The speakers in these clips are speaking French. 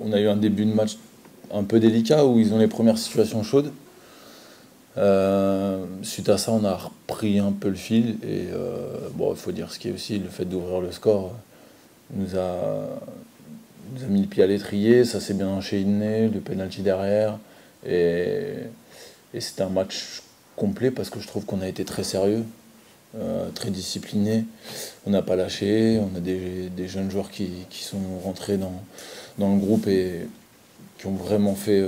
on a eu un début de match un peu délicat où ils ont les premières situations chaudes. Suite à ça, on a repris un peu le fil et bon, il faut dire ce qui est aussi le fait d'ouvrir le score nous a, nous a mis le pied à l'étrier. Ça s'est bien enchaîné, le penalty derrière et, et c'était un match complet parce que je trouve qu'on a été très sérieux, très discipliné. On n'a pas lâché, on a des jeunes joueurs qui sont rentrés dans le groupe et qui ont vraiment fait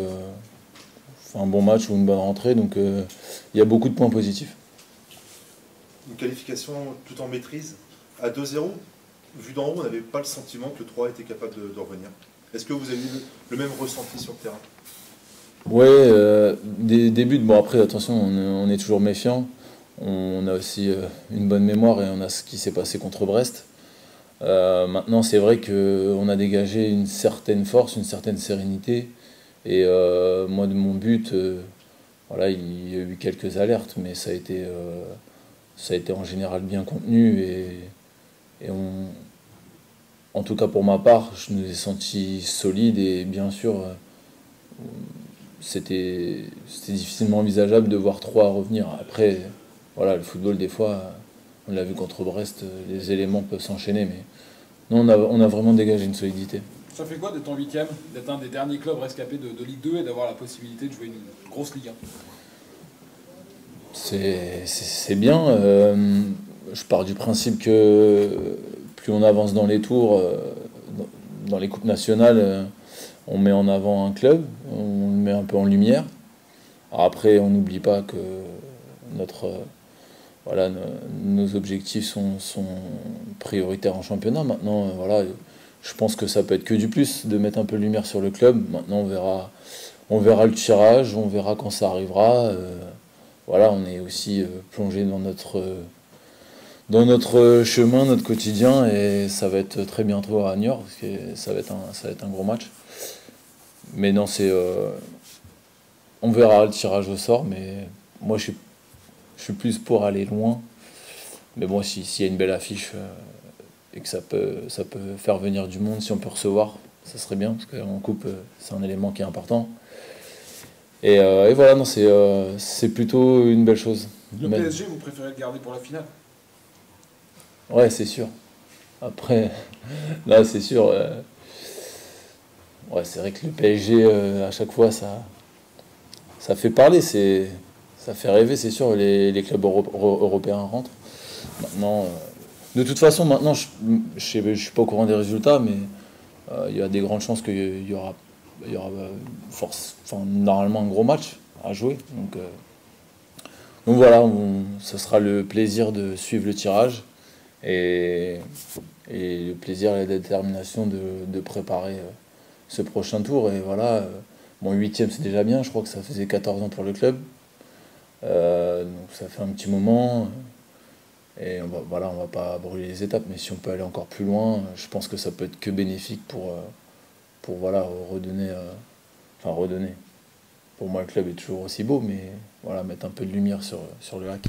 un bon match ou une bonne rentrée. Donc il y a beaucoup de points positifs. Une qualification tout en maîtrise à 2-0. Vu d'en haut, on n'avait pas le sentiment que le 3 était capable de revenir. Est-ce que vous avez eu le même ressenti sur le terrain? Ouais, des buts, bon après attention, on est toujours méfiant. On a aussi une bonne mémoire et on a ce qui s'est passé contre Brest. Maintenant, c'est vrai qu'on a dégagé une certaine force, une certaine sérénité. Et moi, de mon but, voilà, il y a eu quelques alertes, mais ça a été en général bien contenu. Et en tout cas pour ma part, je nous ai sentis solides et bien sûr, c'était difficilement envisageable de voir 3 revenir. Après, voilà, le football, des fois, on l'a vu contre Brest, les éléments peuvent s'enchaîner, mais non, on a vraiment dégagé une solidité. Ça fait quoi d'être en 8e, d'être un des derniers clubs rescapés de Ligue 2 et d'avoir la possibilité de jouer une grosse Ligue 1? C'est bien. Je pars du principe que plus on avance dans les tours, dans les coupes nationales, on met en avant un club, on le met un peu en lumière. Alors après, on n'oublie pas que notre, voilà, nos objectifs sont prioritaires en championnat. Maintenant, voilà, je pense que ça peut être que du plus de mettre un peu de lumière sur le club. Maintenant, on verra le tirage, on verra quand ça arrivera. Voilà, on est aussi plongé dans notre chemin, notre quotidien, et ça va être très bientôt à Niort, parce que ça va être un gros match. Mais non, on verra le tirage au sort, mais moi je suis plus pour aller loin. Mais bon, s'il y a une belle affiche et que ça peut faire venir du monde, si on peut recevoir, ça serait bien, parce qu'en coupe, c'est un élément qui est important. Et voilà, non, c'est plutôt une belle chose. Le PSG, vous préférez le garder pour la finale? Ouais, c'est sûr. Après, là, c'est sûr. Ouais, c'est vrai que le PSG, à chaque fois, ça fait parler, ça fait rêver, c'est sûr. Les clubs européens rentrent. Maintenant, de toute façon, maintenant, je suis pas au courant des résultats, mais il y a des grandes chances il y aura normalement un gros match à jouer. Donc voilà, ce sera le plaisir de suivre le tirage et, et le plaisir et la détermination de préparer ce prochain tour. Et voilà, bon, 8e c'est déjà bien, je crois que ça faisait 14 ans pour le club. Donc ça fait un petit moment. Et voilà, on va pas brûler les étapes, mais si on peut aller encore plus loin, je pense que ça peut être que bénéfique pour voilà, redonner. Enfin, redonner. Pour moi, le club est toujours aussi beau, mais voilà, mettre un peu de lumière sur le lac.